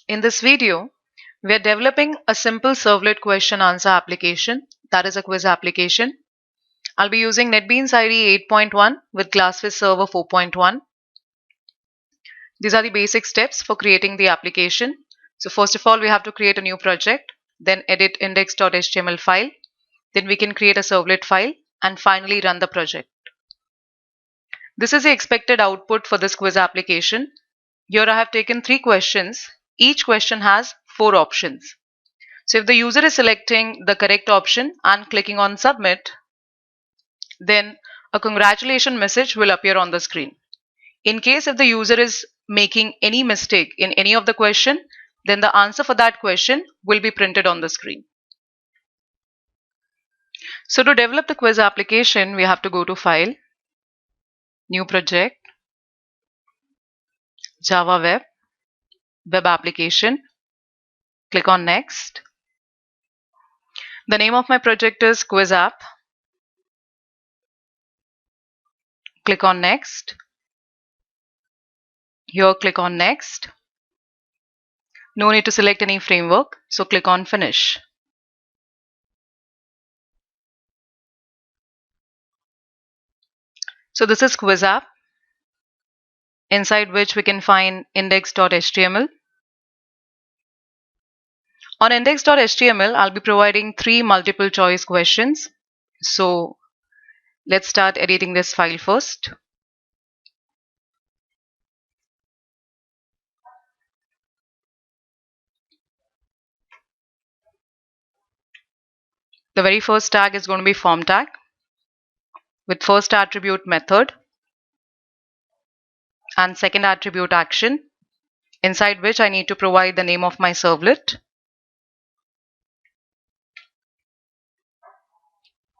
In this video, we are developing a simple servlet question answer application, that is a quiz application. I'll be using NetBeans IDE 8.1 with GlassFish Server 4.1. These are the basic steps for creating the application. So first of all, we have to create a new project, then edit index.html file, then we can create a servlet file, and finally run the project. This is the expected output for this quiz application. Here I have taken 3 questions. Each question has 4 options. So if the user is selecting the correct option and clicking on submit, then a congratulations message will appear on the screen. In case if the user is making any mistake in any of the question, then the answer for that question will be printed on the screen. So to develop the quiz application, we have to go to File, New Project, Java Web, Web Application, click on Next. The name of my project is Quiz App. Click on Next. Here click on Next. No need to select any framework, so click on Finish. So this is Quiz App, inside which we can find index.html. On index.html, I'll be providing 3 multiple choice questions. So let's start editing this file first. The very first tag is going to be form tag with first attribute method and second attribute action, inside which I need to provide the name of my servlet.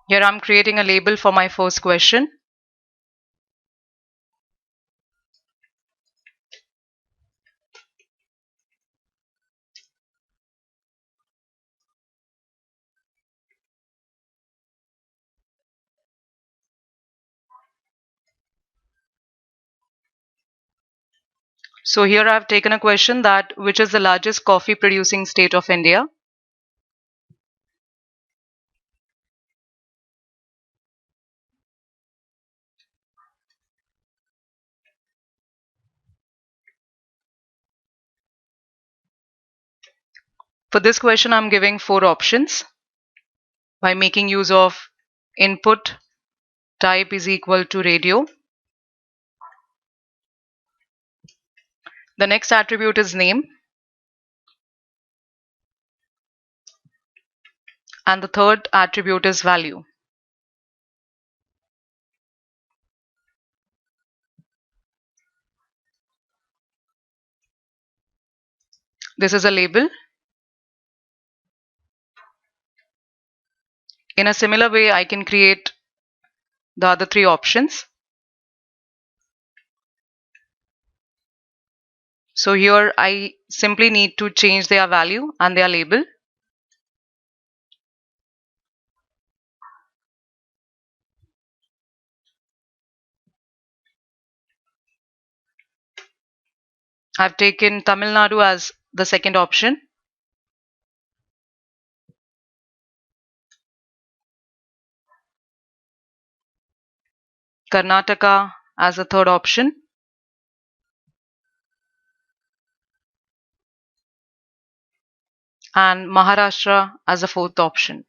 Here I'm creating a label for my first question. So here I've taken a question that which is the largest coffee producing state of India. For this question, I'm giving 4 options by making use of input type is equal to radio. The next attribute is name. And the third attribute is value. This is a label. In a similar way, I can create the other 3 options. So here I simply need to change their value and their label. I've taken Tamil Nadu as the second option. Karnataka as the third option. And Maharashtra as the fourth option.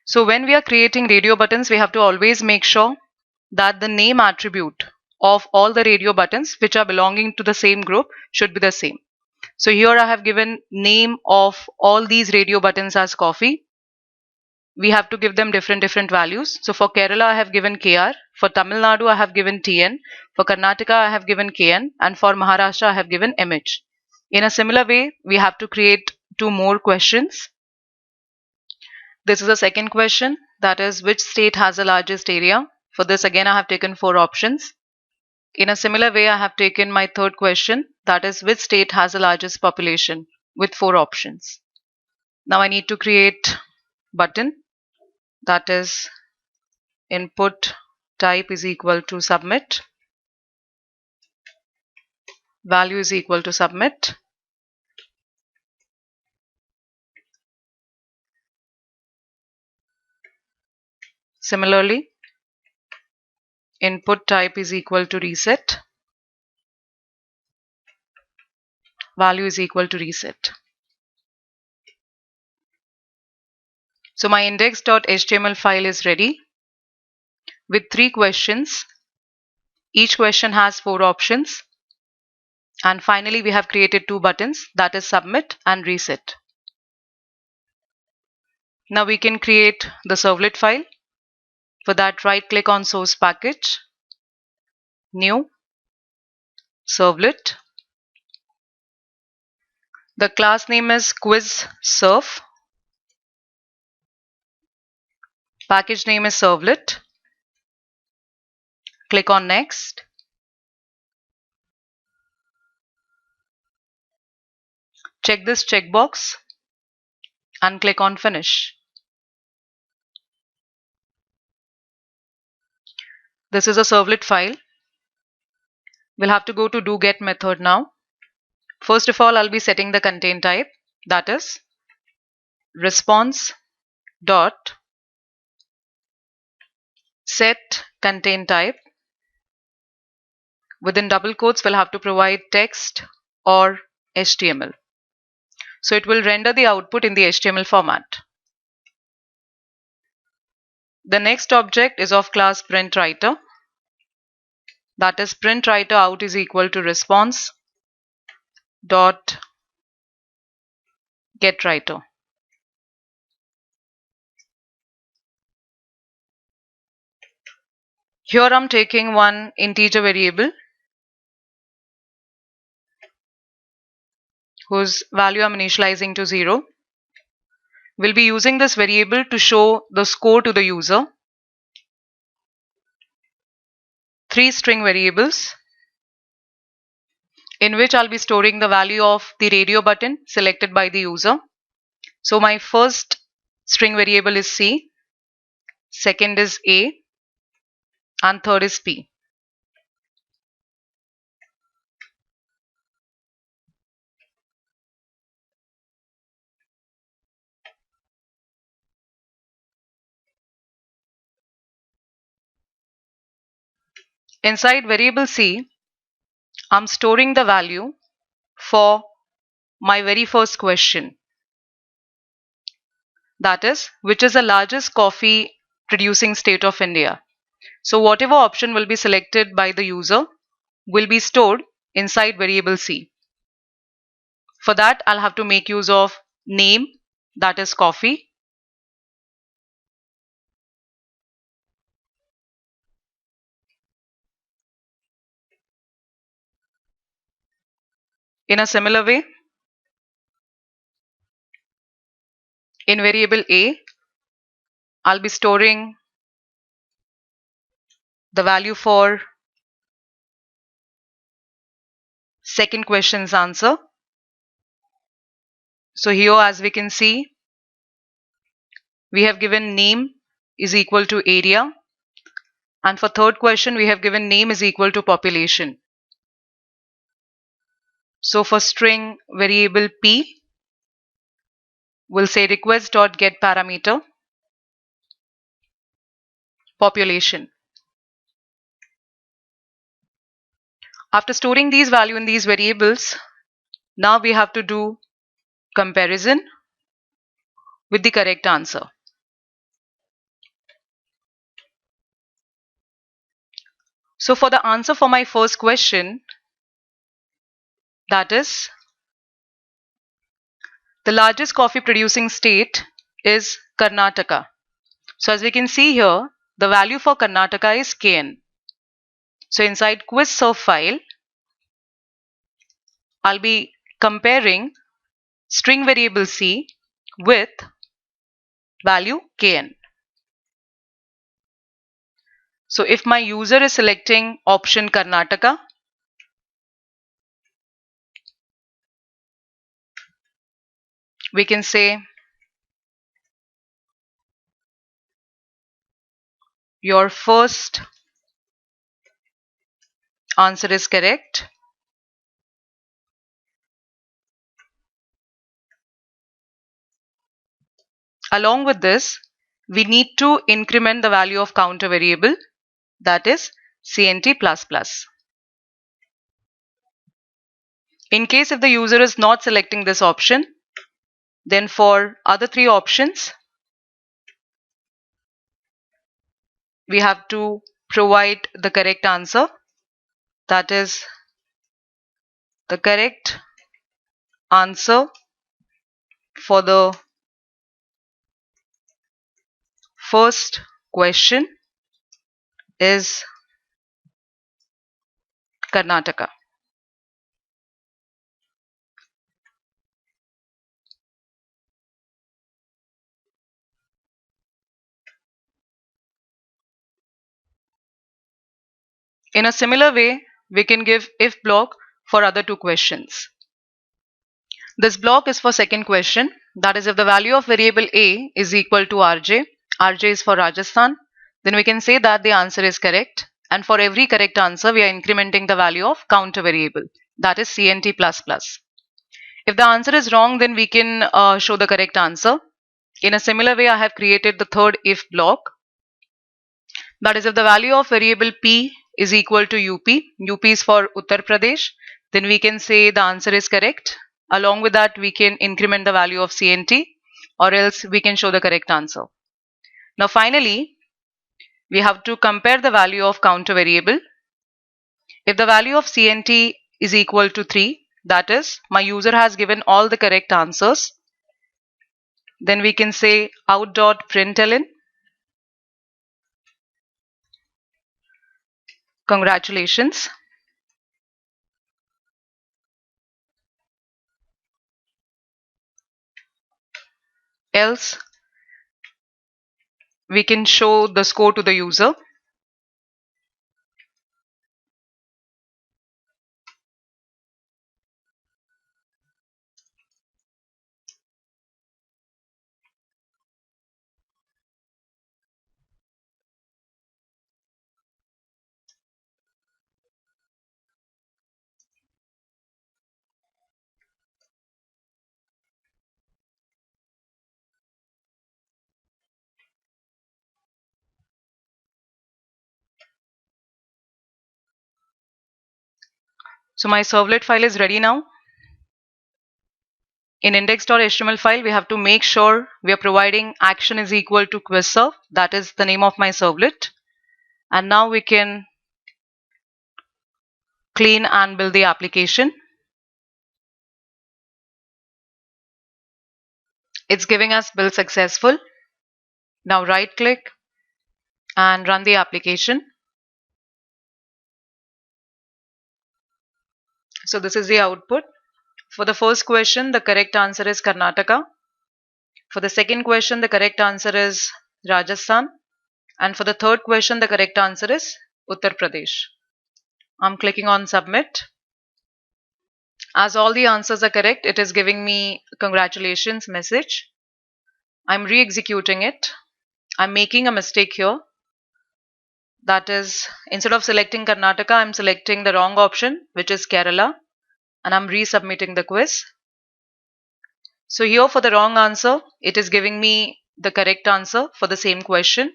So when we are creating radio buttons, we have to always make sure that the name attribute of all the radio buttons which are belonging to the same group should be the same. So here I have given name of all these radio buttons as coffee. We have to give them different values. So for Kerala I have given KR, for Tamil Nadu I have given TN, for Karnataka I have given KN, and for Maharashtra I have given MH. In a similar way, we have to create 2 more questions. This is the second question, that is which state has the largest area. For this again I have taken 4 options. In a similar way, I have taken my third question, that is which state has the largest population, with 4 options. Now I need to create button, that is input type is equal to submit. value is equal to submit. Similarly, input type is equal to reset, value is equal to reset. So my index.html file is ready with 3 questions. Each question has 4 options. And finally, we have created 2 buttons, that is submit and reset. Now we can create the servlet file. For that, right click on source package, new, servlet. The class name is QuizServe. Package name is servlet. Click on next. Check this checkbox and click on finish. This is a servlet file. We'll have to go to doGet method now. First of all, I'll be setting the contain type, that is response dot set contain type. Within double quotes, we'll have to provide text or HTML. So it will render the output in the HTML format. The next object is of class printWriter. That is printWriter out is equal to response dot getWriter. Here I'm taking one integer variable whose value I'm initializing to 0. We'll be using this variable to show the score to the user. 3 string variables in which I'll be storing the value of the radio button selected by the user. So my first string variable is C, second is A, and third is P. Inside variable C, I'm storing the value for my very first question. That is, which is the largest coffee producing state of India. So whatever option will be selected by the user will be stored inside variable C. For that, I'll have to make use of name, that is coffee. In a similar way, in variable A, I'll be storing the value for second question's answer. So here, as we can see, we have given name is equal to area, and for third question we have given name is equal to population. So for string variable P, we'll say request.getParameter population. After storing these values in these variables, now we have to do comparison with the correct answer. So for the answer for my first question, that is, the largest coffee producing state is Karnataka. So as we can see here, the value for Karnataka is KN. So inside QuizServe file, I'll be comparing string variable C with value KN. So if my user is selecting option Karnataka, we can say your first answer is correct. Along with this, we need to increment the value of counter variable, that is CNT++. In case if the user is not selecting this option, then for other three options, we have to provide the correct answer. That is, the correct answer for the first question is Karnataka. In a similar way, we can give if block for other two questions. This block is for second question, that is if the value of variable A is equal to RJ, RJ is for Rajasthan, then we can say that the answer is correct, and for every correct answer we are incrementing the value of counter variable, that is CNT++. If the answer is wrong, then we can show the correct answer. In a similar way, I have created the third if block. That is if the value of variable P is equal to UP, UP is for Uttar Pradesh, then we can say the answer is correct. Along with that, we can increment the value of CNT, or else we can show the correct answer. Now finally, we have to compare the value of counter variable. If the value of CNT is equal to 3, that is, my user has given all the correct answers, then we can say out.println, congratulations. Else, we can show the score to the user. So my servlet file is ready now. In index.html file, we have to make sure we are providing action is equal to quizserve. That is the name of my servlet. And now we can clean and build the application. It's giving us build successful. Now right click and run the application. So this is the output. For the first question, the correct answer is Karnataka. For the second question, the correct answer is Rajasthan. And for the third question, the correct answer is Uttar Pradesh. I'm clicking on submit. As all the answers are correct, it is giving me congratulations message. I'm re-executing it. I'm making a mistake here. That is, instead of selecting Karnataka, I'm selecting the wrong option, which is Kerala, and I'm resubmitting the quiz. So here for the wrong answer, it is giving me the correct answer for the same question,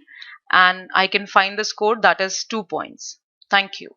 and I can find the score, that is 2 points. Thank you.